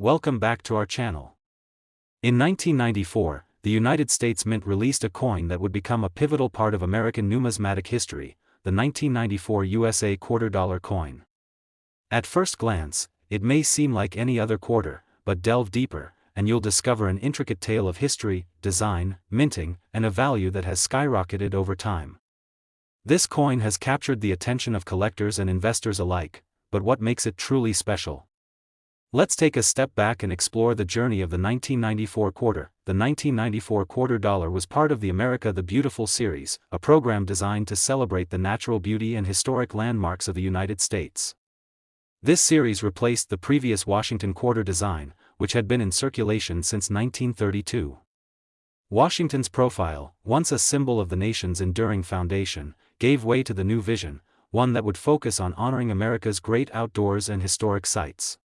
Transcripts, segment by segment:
Welcome back to our channel. In 1994, the United States Mint released a coin that would become a pivotal part of American numismatic history, the 1994 USA $quarter coin. At first glance, it may seem like any other quarter, but delve deeper, and you'll discover an intricate tale of history, design, minting, and a value that has skyrocketed over time. This coin has captured the attention of collectors and investors alike, but what makes it truly special? Let's take a step back and explore the journey of the 1994 quarter. The 1994 $quarter was part of the America the Beautiful series, a program designed to celebrate the natural beauty and historic landmarks of the United States. This series replaced the previous Washington quarter design, which had been in circulation since 1932. Washington's profile, once a symbol of the nation's enduring foundation, gave way to the new vision, one that would focus on honoring America's great outdoors and historic sites.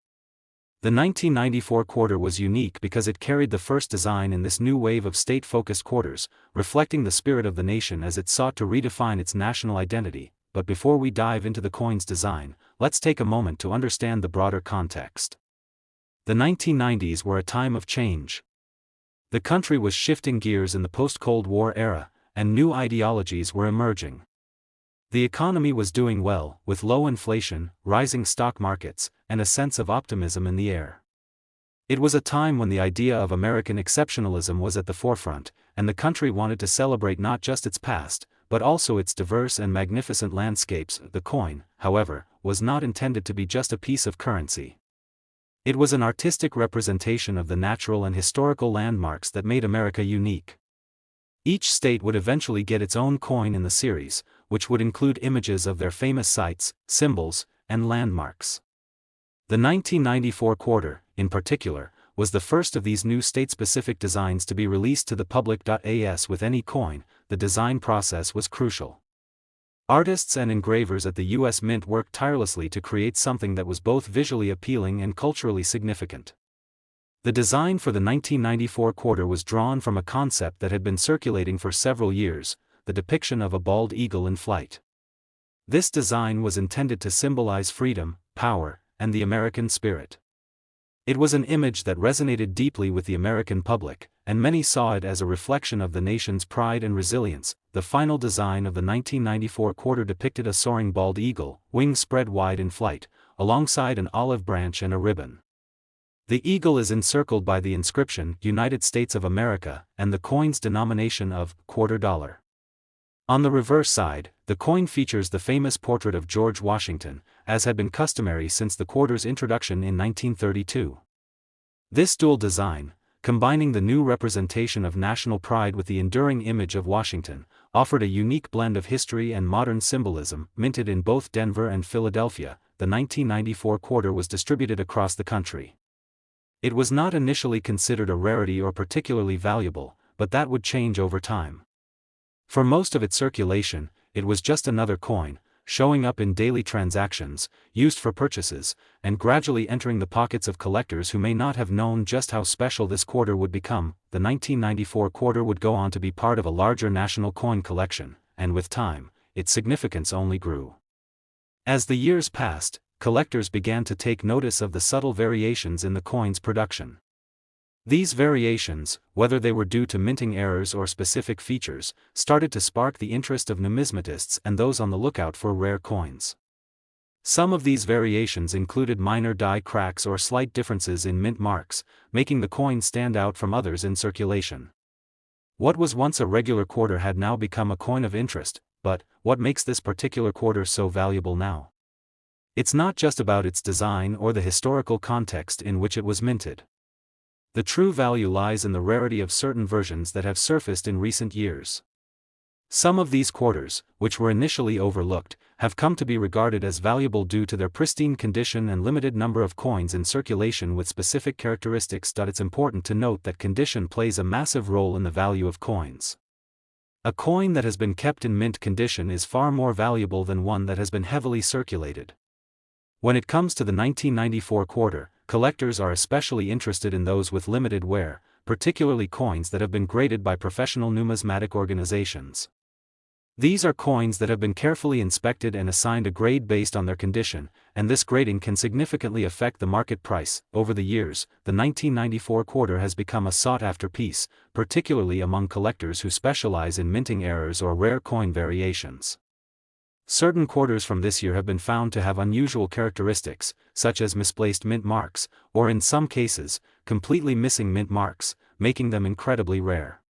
The 1994 quarter was unique because it carried the first design in this new wave of state-focused quarters, reflecting the spirit of the nation as it sought to redefine its national identity. But before we dive into the coin's design, let's take a moment to understand the broader context. The 1990s were a time of change. The country was shifting gears in the post-Cold War era, and new ideologies were emerging. The economy was doing well, with low inflation, rising stock markets, and a sense of optimism in the air. It was a time when the idea of American exceptionalism was at the forefront, and the country wanted to celebrate not just its past, but also its diverse and magnificent landscapes. The coin, however, was not intended to be just a piece of currency. It was an artistic representation of the natural and historical landmarks that made America unique. Each state would eventually get its own coin in the series, which would include images of their famous sites, symbols, and landmarks. The 1994 quarter, in particular, was the first of these new state-specific designs to be released to the public. As with any coin, the design process was crucial. Artists and engravers at the U.S. Mint worked tirelessly to create something that was both visually appealing and culturally significant. The design for the 1994 quarter was drawn from a concept that had been circulating for several years, the depiction of a bald eagle in flight. This design was intended to symbolize freedom, power, and the American spirit. It was an image that resonated deeply with the American public, and many saw it as a reflection of the nation's pride and resilience. The final design of the 1994 quarter depicted a soaring bald eagle, wings spread wide in flight, alongside an olive branch and a ribbon. The eagle is encircled by the inscription United States of America and the coin's denomination of $quarter. On the reverse side, the coin features the famous portrait of George Washington, as had been customary since the quarter's introduction in 1932. This dual design, combining the new representation of national pride with the enduring image of Washington, offered a unique blend of history and modern symbolism. Minted in both Denver and Philadelphia, the 1994 quarter was distributed across the country. It was not initially considered a rarity or particularly valuable, but that would change over time. For most of its circulation, it was just another coin, showing up in daily transactions, used for purchases, and gradually entering the pockets of collectors who may not have known just how special this quarter would become. The 1994 quarter would go on to be part of a larger national coin collection, and with time, its significance only grew. As the years passed, collectors began to take notice of the subtle variations in the coin's production. These variations, whether they were due to minting errors or specific features, started to spark the interest of numismatists and those on the lookout for rare coins. Some of these variations included minor die cracks or slight differences in mint marks, making the coin stand out from others in circulation. What was once a regular quarter had now become a coin of interest, but what makes this particular quarter so valuable now? It's not just about its design or the historical context in which it was minted. The true value lies in the rarity of certain versions that have surfaced in recent years. Some of these quarters, which were initially overlooked, have come to be regarded as valuable due to their pristine condition and limited number of coins in circulation with specific characteristics. It's important to note that condition plays a massive role in the value of coins. A coin that has been kept in mint condition is far more valuable than one that has been heavily circulated. When it comes to the 1994 quarter, collectors are especially interested in those with limited wear, particularly coins that have been graded by professional numismatic organizations. These are coins that have been carefully inspected and assigned a grade based on their condition, and this grading can significantly affect the market price. Over the years, the 1994 quarter has become a sought-after piece, particularly among collectors who specialize in minting errors or rare coin variations. Certain quarters from this year have been found to have unusual characteristics, such as misplaced mint marks, or in some cases, completely missing mint marks, making them incredibly rare.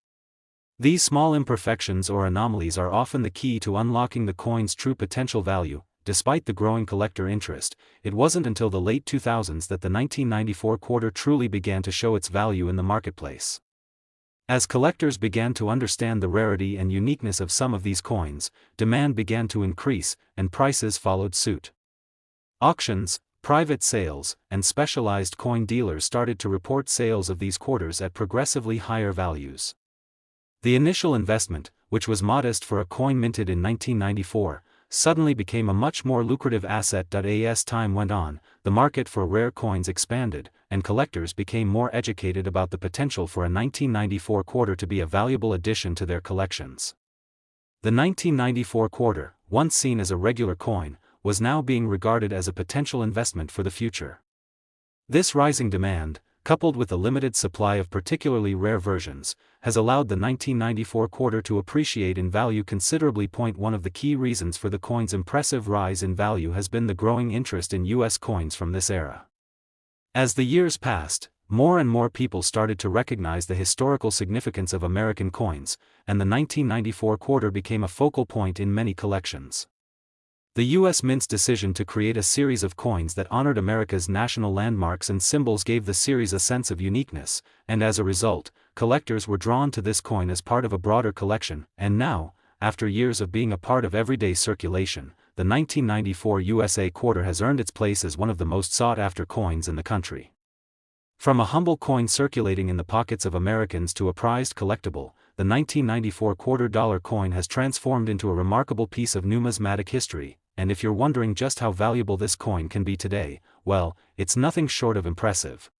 These small imperfections or anomalies are often the key to unlocking the coin's true potential value. Despite the growing collector interest, it wasn't until the late 2000s that the 1994 quarter truly began to show its value in the marketplace. As collectors began to understand the rarity and uniqueness of some of these coins, demand began to increase, and prices followed suit. Auctions, private sales, and specialized coin dealers started to report sales of these quarters at progressively higher values. The initial investment, which was modest for a coin minted in 1994, suddenly became a much more lucrative asset. As time went on, the market for rare coins expanded, and collectors became more educated about the potential for a 1994 quarter to be a valuable addition to their collections. The 1994 quarter, once seen as a regular coin, was now being regarded as a potential investment for the future. This rising demand, coupled with a limited supply of particularly rare versions, has allowed the 1994 quarter to appreciate in value considerably. One of the key reasons for the coin's impressive rise in value has been the growing interest in U.S. coins from this era. As the years passed, more and more people started to recognize the historical significance of American coins, and the 1994 quarter became a focal point in many collections. The U.S. Mint's decision to create a series of coins that honored America's national landmarks and symbols gave the series a sense of uniqueness, and as a result, collectors were drawn to this coin as part of a broader collection. And now, after years of being a part of everyday circulation, the 1994 USA quarter has earned its place as one of the most sought-after coins in the country. From a humble coin circulating in the pockets of Americans to a prized collectible, the 1994 $quarter coin has transformed into a remarkable piece of numismatic history. And if you're wondering just how valuable this coin can be today, well, it's nothing short of impressive.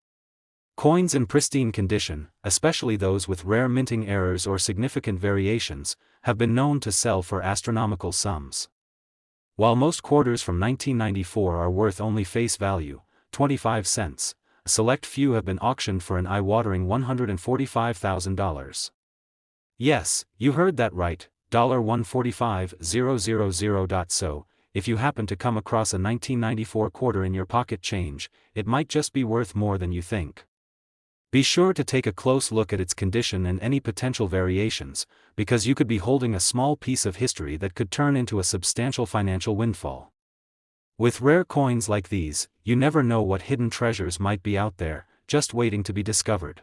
Coins in pristine condition, especially those with rare minting errors or significant variations, have been known to sell for astronomical sums. While most quarters from 1994 are worth only face value, 25 cents, a select few have been auctioned for an eye-watering $145,000. Yes, you heard that right, $145,000. So, if you happen to come across a 1994 quarter in your pocket change, it might just be worth more than you think. Be sure to take a close look at its condition and any potential variations, because you could be holding a small piece of history that could turn into a substantial financial windfall. With rare coins like these, you never know what hidden treasures might be out there, just waiting to be discovered.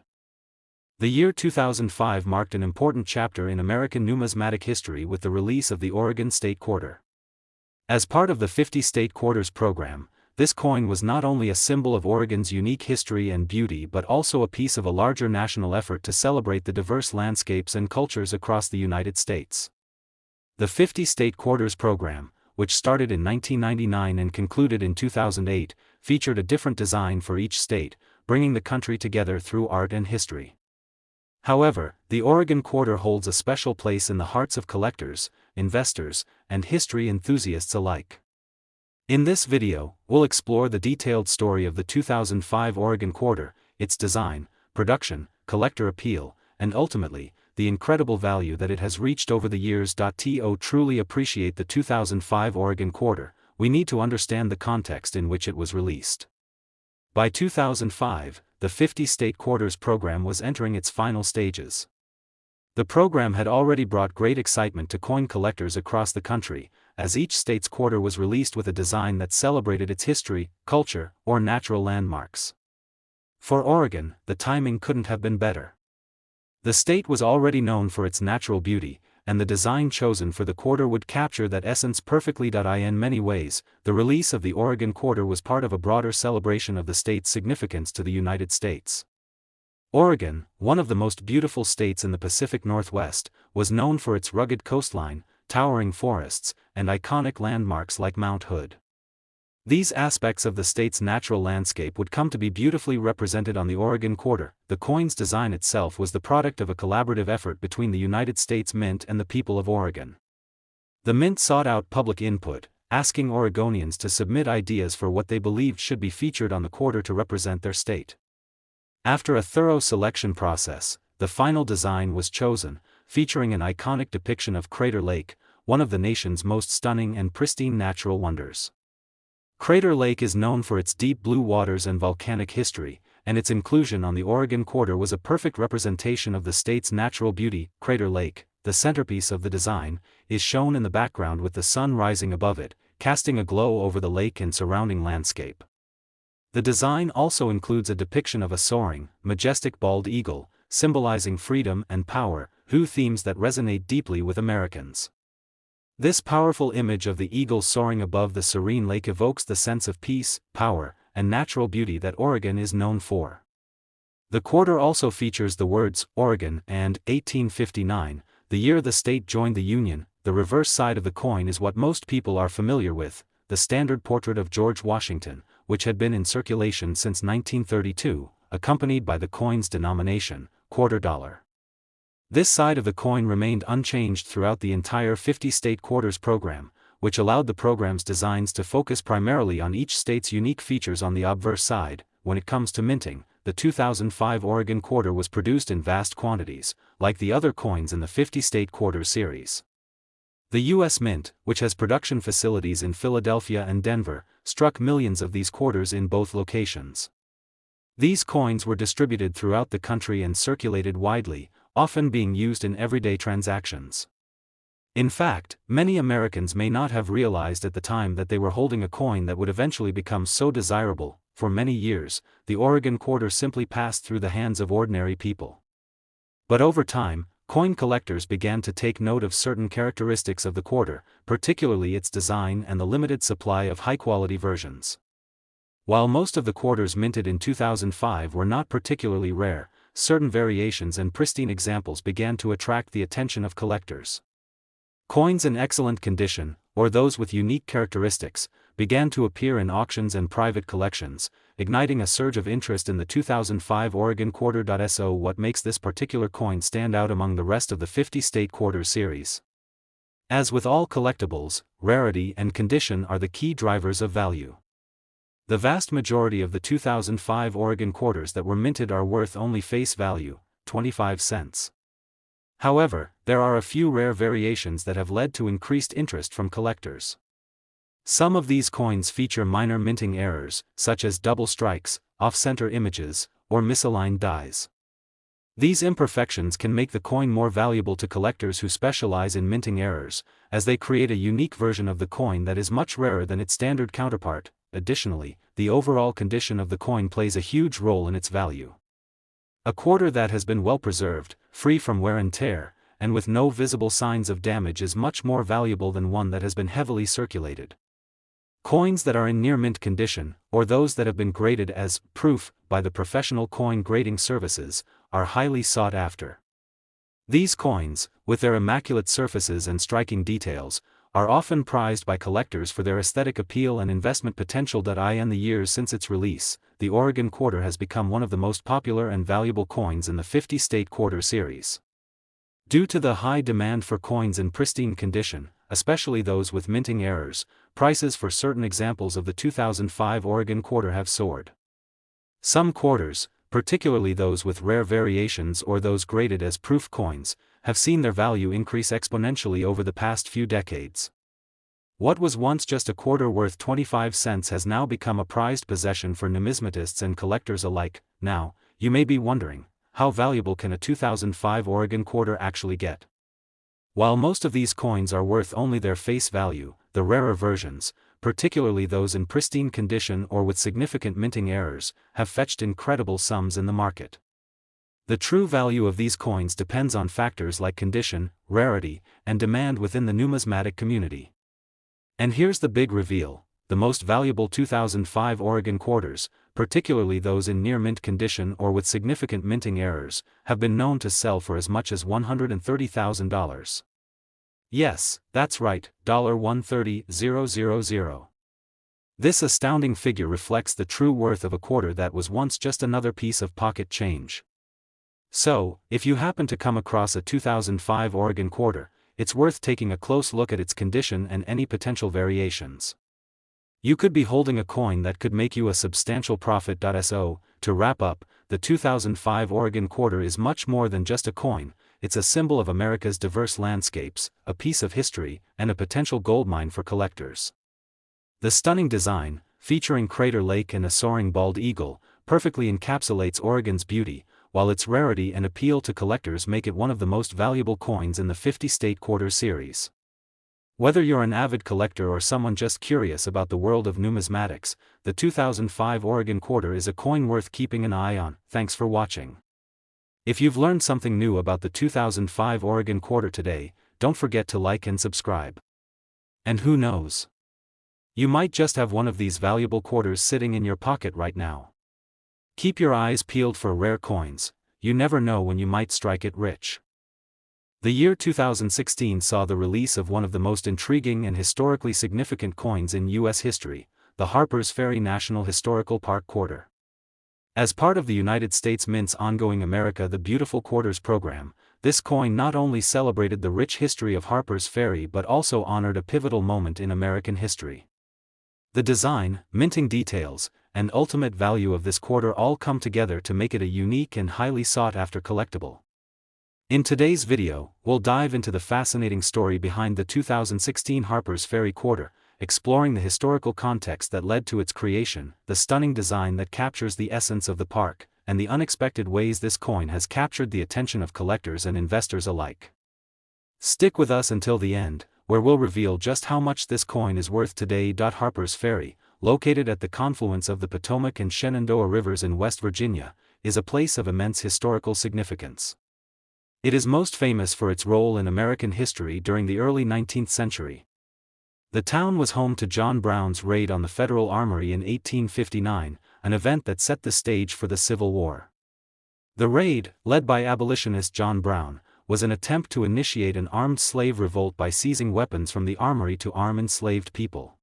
The year 2005 marked an important chapter in American numismatic history with the release of the Oregon State Quarter. As part of the 50 State Quarters program, this coin was not only a symbol of Oregon's unique history and beauty but also a piece of a larger national effort to celebrate the diverse landscapes and cultures across the United States. The 50 State Quarters program, which started in 1999 and concluded in 2008, featured a different design for each state, bringing the country together through art and history. However, the Oregon quarter holds a special place in the hearts of collectors, investors, and history enthusiasts alike. In this video, we'll explore the detailed story of the 2005 Oregon quarter, its design, production, collector appeal, and ultimately, the incredible value that it has reached over the years. To truly appreciate the 2005 Oregon quarter, we need to understand the context in which it was released. By 2005, the 50 State Quarters program was entering its final stages. The program had already brought great excitement to coin collectors across the country, as each state's quarter was released with a design that celebrated its history, culture, or natural landmarks. For Oregon, the timing couldn't have been better. The state was already known for its natural beauty, and the design chosen for the quarter would capture that essence perfectly. In many ways, the release of the Oregon quarter was part of a broader celebration of the state's significance to the United States. Oregon, one of the most beautiful states in the Pacific Northwest, was known for its rugged coastline, towering forests, and iconic landmarks like Mount Hood. These aspects of the state's natural landscape would come to be beautifully represented on the Oregon quarter. The coin's design itself was the product of a collaborative effort between the United States Mint and the people of Oregon. The mint sought out public input, asking Oregonians to submit ideas for what they believed should be featured on the quarter to represent their state. After a thorough selection process, the final design was chosen, featuring an iconic depiction of Qaurter Lake, one of the nation's most stunning and pristine natural wonders. Qaurter Lake is known for its deep blue waters and volcanic history, and its inclusion on the Oregon quarter was a perfect representation of the state's natural beauty. Qaurter Lake, the centerpiece of the design, is shown in the background with the sun rising above it, casting a glow over the lake and surrounding landscape. The design also includes a depiction of a soaring, majestic bald eagle, symbolizing freedom and power, two themes that resonate deeply with Americans. This powerful image of the eagle soaring above the serene lake evokes the sense of peace, power, and natural beauty that Oregon is known for. The quarter also features the words Oregon and 1859, the year the state joined the Union. The reverse side of the coin is what most people are familiar with, the standard portrait of George Washington, which had been in circulation since 1932, accompanied by the coin's denomination, quarter dollar. This side of the coin remained unchanged throughout the entire 50-state quarters program, which allowed the program's designs to focus primarily on each state's unique features. On the obverse side, when it comes to minting, the 2005 Oregon quarter was produced in vast quantities, like the other coins in the 50-state quarters series. The U.S. Mint, which has production facilities in Philadelphia and Denver, struck millions of these quarters in both locations. These coins were distributed throughout the country and circulated widely, often being used in everyday transactions. In fact, many Americans may not have realized at the time that they were holding a coin that would eventually become so desirable. For many years, the Oregon quarter simply passed through the hands of ordinary people. But over time, coin collectors began to take note of certain characteristics of the quarter, particularly its design and the limited supply of high-quality versions. While most of the quarters minted in 2005 were not particularly rare, certain variations and pristine examples began to attract the attention of collectors. Coins in excellent condition, or those with unique characteristics, began to appear in auctions and private collections, igniting a surge of interest in the 2005 Oregon quarter. So what makes this particular coin stand out among the rest of the 50-state quarters series? As with all collectibles, rarity and condition are the key drivers of value. The vast majority of the 2005 Oregon quarters that were minted are worth only face value, 25 cents. However, there are a few rare variations that have led to increased interest from collectors. Some of these coins feature minor minting errors, such as double strikes, off-center images, or misaligned dies. These imperfections can make the coin more valuable to collectors who specialize in minting errors, as they create a unique version of the coin that is much rarer than its standard counterpart. Additionally, the overall condition of the coin plays a huge role in its value. A quarter that has been well preserved, free from wear and tear, and with no visible signs of damage is much more valuable than one that has been heavily circulated. Coins that are in near mint condition, or those that have been graded as proof by the professional coin grading services, are highly sought after. These coins, with their immaculate surfaces and striking details, are often prized by collectors for their aesthetic appeal and investment potential. In the years since its release, the Oregon quarter has become one of the most popular and valuable coins in the 50-state quarter series. Due to the high demand for coins in pristine condition, especially those with minting errors, prices for certain examples of the 2005 Oregon quarter have soared. Some quarters, particularly those with rare variations or those graded as proof coins, have seen their value increase exponentially over the past few decades. What was once just a quarter worth 25 cents has now become a prized possession for numismatists and collectors alike. Now, you may be wondering, how valuable can a 2005 Oregon quarter actually get? While most of these coins are worth only their face value, the rarer versions, particularly those in pristine condition or with significant minting errors, have fetched incredible sums in the market. The true value of these coins depends on factors like condition, rarity, and demand within the numismatic community. And here's the big reveal: the most valuable 2005 Oregon quarters, particularly those in near mint condition or with significant minting errors, have been known to sell for as much as $130,000. Yes, that's right, $130,000. This astounding figure reflects the true worth of a quarter that was once just another piece of pocket change. So, if you happen to come across a 2005 Oregon quarter, it's worth taking a close look at its condition and any potential variations. You could be holding a coin that could make you a substantial profit. So, to wrap up, the 2005 Oregon Quarter is much more than just a coin. It's a symbol of America's diverse landscapes, a piece of history, and a potential goldmine for collectors. The stunning design, featuring Crater Lake and a soaring bald eagle, perfectly encapsulates Oregon's beauty, while its rarity and appeal to collectors make it one of the most valuable coins in the 50-state quarter series. Whether you're an avid collector or someone just curious about the world of numismatics, the 2005 Oregon Quarter is a coin worth keeping an eye on. Thanks for watching. If you've learned something new about the 2005 Oregon Quarter today, don't forget to like and subscribe. And who knows? You might just have one of these valuable quarters sitting in your pocket right now. Keep your eyes peeled for rare coins. You never know when you might strike it rich. The year 2016 saw the release of one of the most intriguing and historically significant coins in U.S. history, the Harper's Ferry National Historical Park Quarter. As part of the United States Mint's ongoing America the Beautiful Quarters program, this coin not only celebrated the rich history of Harper's Ferry but also honored a pivotal moment in American history. The design, minting details, and ultimate value of this quarter all come together to make it a unique and highly sought-after collectible. In today's video, we'll dive into the fascinating story behind the 2016 Harper's Ferry Quarter, exploring the historical context that led to its creation, the stunning design that captures the essence of the park, and the unexpected ways this coin has captured the attention of collectors and investors alike. Stick with us until the end, where we'll reveal just how much this coin is worth today. Harper's Ferry, located at the confluence of the Potomac and Shenandoah Rivers in West Virginia, is a place of immense historical significance. It is most famous for its role in American history during the early 19th century. The town was home to John Brown's raid on the Federal Armory in 1859, an event that set the stage for the Civil War. The raid, led by abolitionist John Brown, was an attempt to initiate an armed slave revolt by seizing weapons from the armory to arm enslaved people.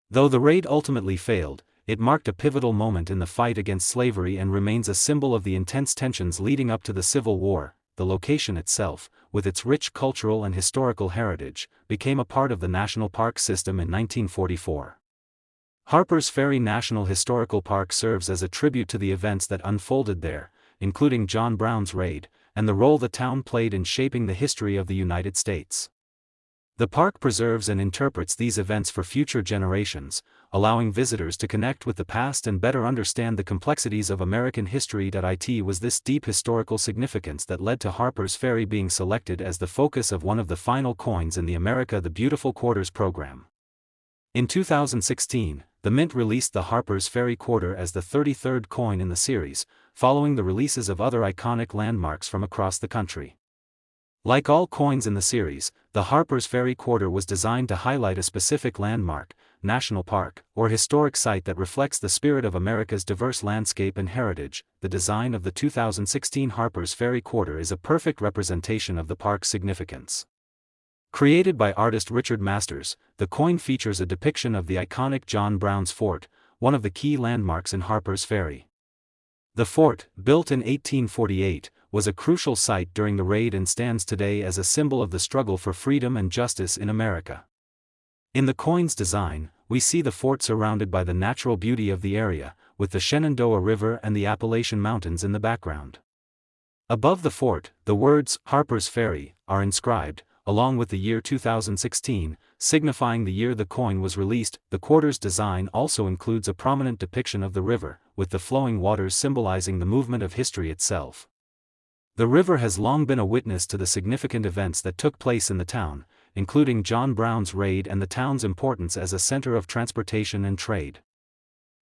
Though the raid ultimately failed, it marked a pivotal moment in the fight against slavery and remains a symbol of the intense tensions leading up to the Civil War. The location itself, with its rich cultural and historical heritage, became a part of the national park system in 1944. Harper's Ferry National Historical Park serves as a tribute to the events that unfolded there, including John Brown's raid, and the role the town played in shaping the history of the United States. The park preserves and interprets these events for future generations, allowing visitors to connect with the past and better understand the complexities of American history. It was this deep historical significance that led to Harper's Ferry being selected as the focus of one of the final coins in the America the Beautiful Quarters program. In 2016, the Mint released the Harper's Ferry Quarter as the 33rd coin in the series, following the releases of other iconic landmarks from across the country. Like all coins in the series, the Harper's Ferry Quarter was designed to highlight a specific landmark, national park, or historic site that reflects the spirit of America's diverse landscape and heritage. The design of the 2016 Harper's Ferry Quarter is a perfect representation of the park's significance. Created by artist Richard Masters, the coin features a depiction of the iconic John Brown's Fort, one of the key landmarks in Harper's Ferry. The fort, built in 1848, was a crucial site during the raid and stands today as a symbol of the struggle for freedom and justice in America. In the coin's design, we see the fort surrounded by the natural beauty of the area, with the Shenandoah River and the Appalachian Mountains in the background. Above the fort, the words "Harper's Ferry" are inscribed, along with the year 2016, signifying the year the coin was released. The quarter's design also includes a prominent depiction of the river, with the flowing waters symbolizing the movement of history itself. The river has long been a witness to the significant events that took place in the town, including John Brown's raid and the town's importance as a center of transportation and trade.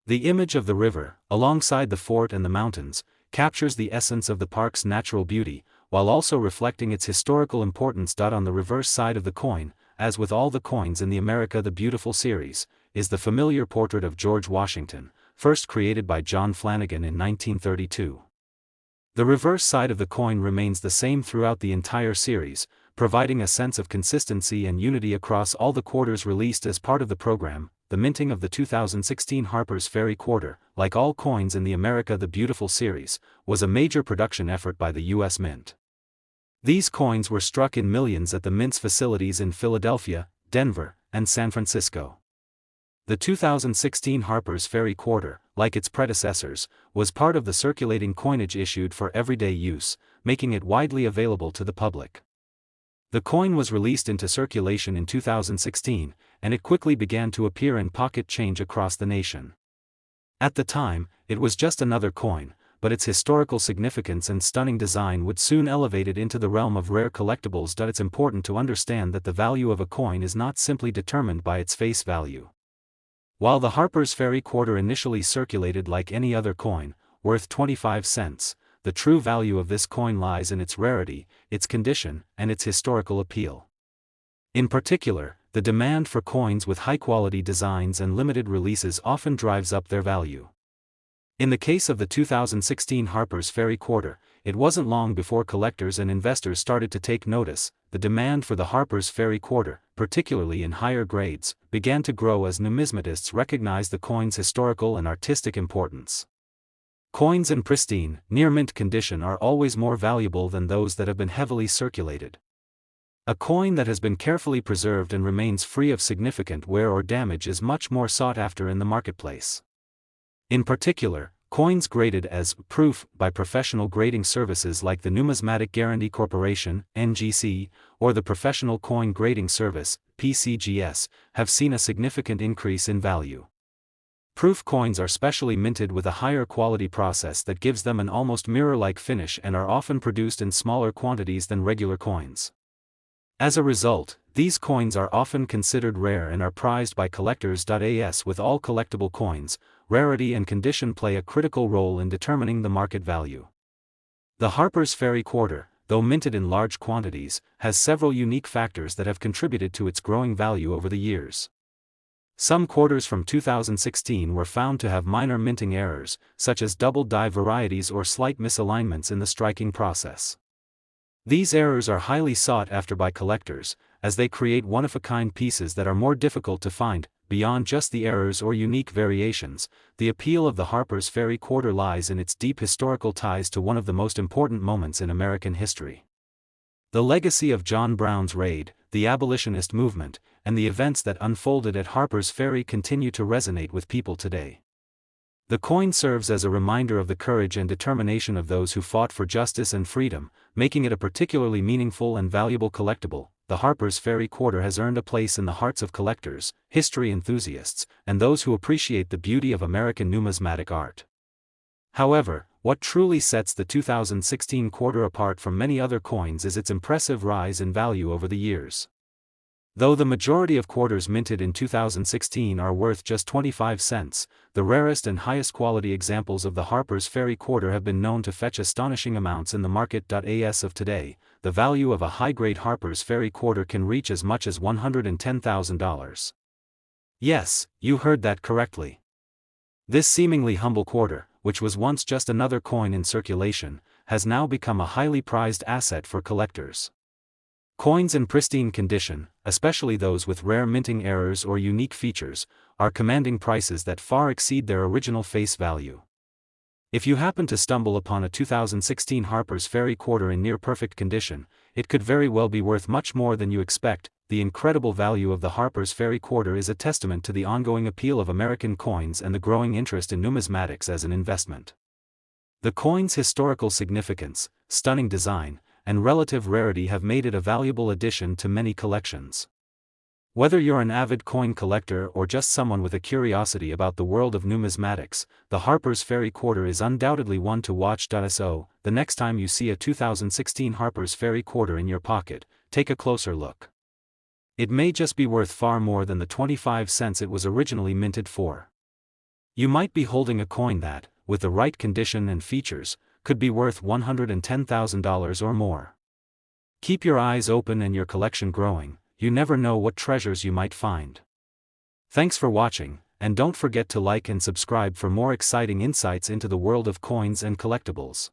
The image of the river, alongside the fort and the mountains, captures the essence of the park's natural beauty, while also reflecting its historical importance. On the reverse side of the coin, as with all the coins in the America the Beautiful series, is the familiar portrait of George Washington, first created by John Flanagan in 1932. The reverse side of the coin remains the same throughout the entire series, providing a sense of consistency and unity across all the quarters released as part of the program. The minting of the 2016 Harper's Ferry Quarter, like all coins in the America the Beautiful series, was a major production effort by the U.S. Mint. These coins were struck in millions at the mint's facilities in Philadelphia, Denver, and San Francisco. The 2016 Harper's Ferry Quarter, like its predecessors, was part of the circulating coinage issued for everyday use, making it widely available to the public. The coin was released into circulation in 2016, and it quickly began to appear in pocket change across the nation. At the time, it was just another coin, but its historical significance and stunning design would soon elevate it into the realm of rare collectibles. It's important to understand that the value of a coin is not simply determined by its face value. While the Harper's Ferry Quarter initially circulated like any other coin, worth 25 cents, the true value of this coin lies in its rarity, its condition, and its historical appeal. In particular, the demand for coins with high-quality designs and limited releases often drives up their value. In the case of the 2016 Harper's Ferry Quarter, it wasn't long before collectors and investors started to take notice. The demand for the Harper's Ferry Quarter, particularly in higher grades, began to grow as numismatists recognized the coin's historical and artistic importance. Coins in pristine, near-mint condition are always more valuable than those that have been heavily circulated. A coin that has been carefully preserved and remains free of significant wear or damage is much more sought after in the marketplace. In particular, coins graded as proof by professional grading services like the Numismatic Guarantee Corporation, (NGC), or the Professional Coin Grading Service, (PCGS), have seen a significant increase in value. Proof coins are specially minted with a higher quality process that gives them an almost mirror-like finish and are often produced in smaller quantities than regular coins. As a result, these coins are often considered rare and are prized by collectors. As with all collectible coins, rarity and condition play a critical role in determining the market value. The Harper's Ferry Quarter, though minted in large quantities, has several unique factors that have contributed to its growing value over the years. Some quarters from 2016 were found to have minor minting errors, such as double die varieties or slight misalignments in the striking process. These errors are highly sought after by collectors, as they create one-of-a-kind pieces that are more difficult to find. Beyond just the errors or unique variations, the appeal of the Harper's Ferry Quarter lies in its deep historical ties to one of the most important moments in American history. The legacy of John Brown's raid, the abolitionist movement, and the events that unfolded at Harper's Ferry continue to resonate with people today. The coin serves as a reminder of the courage and determination of those who fought for justice and freedom, making it a particularly meaningful and valuable collectible. The Harper's Ferry Quarter has earned a place in the hearts of collectors, history enthusiasts, and those who appreciate the beauty of American numismatic art. However, what truly sets the 2016 quarter apart from many other coins is its impressive rise in value over the years. Though the majority of quarters minted in 2016 are worth just 25 cents, the rarest and highest quality examples of the Harper's Ferry Quarter have been known to fetch astonishing amounts in the market. As of today, the value of a high-grade Harper's Ferry Quarter can reach as much as $110,000. Yes, you heard that correctly. This seemingly humble quarter, which was once just another coin in circulation, has now become a highly prized asset for collectors. Coins in pristine condition, especially those with rare minting errors or unique features, are commanding prices that far exceed their original face value. If you happen to stumble upon a 2016 Harper's Ferry Quarter in near-perfect condition, it could very well be worth much more than you expect. The incredible value of the Harper's Ferry Quarter is a testament to the ongoing appeal of American coins and the growing interest in numismatics as an investment. The coin's historical significance, stunning design, and relative rarity have made it a valuable addition to many collections. Whether you're an avid coin collector or just someone with a curiosity about the world of numismatics, the Harper's Ferry Quarter is undoubtedly one to watch. So, the next time you see a 2016 Harper's Ferry Quarter in your pocket, take a closer look. It may just be worth far more than the 25 cents it was originally minted for. You might be holding a coin that, with the right condition and features, could be worth $110,000 or more. Keep your eyes open and your collection growing. You never know what treasures you might find. Thanks for watching, and don't forget to like and subscribe for more exciting insights into the world of coins and collectibles.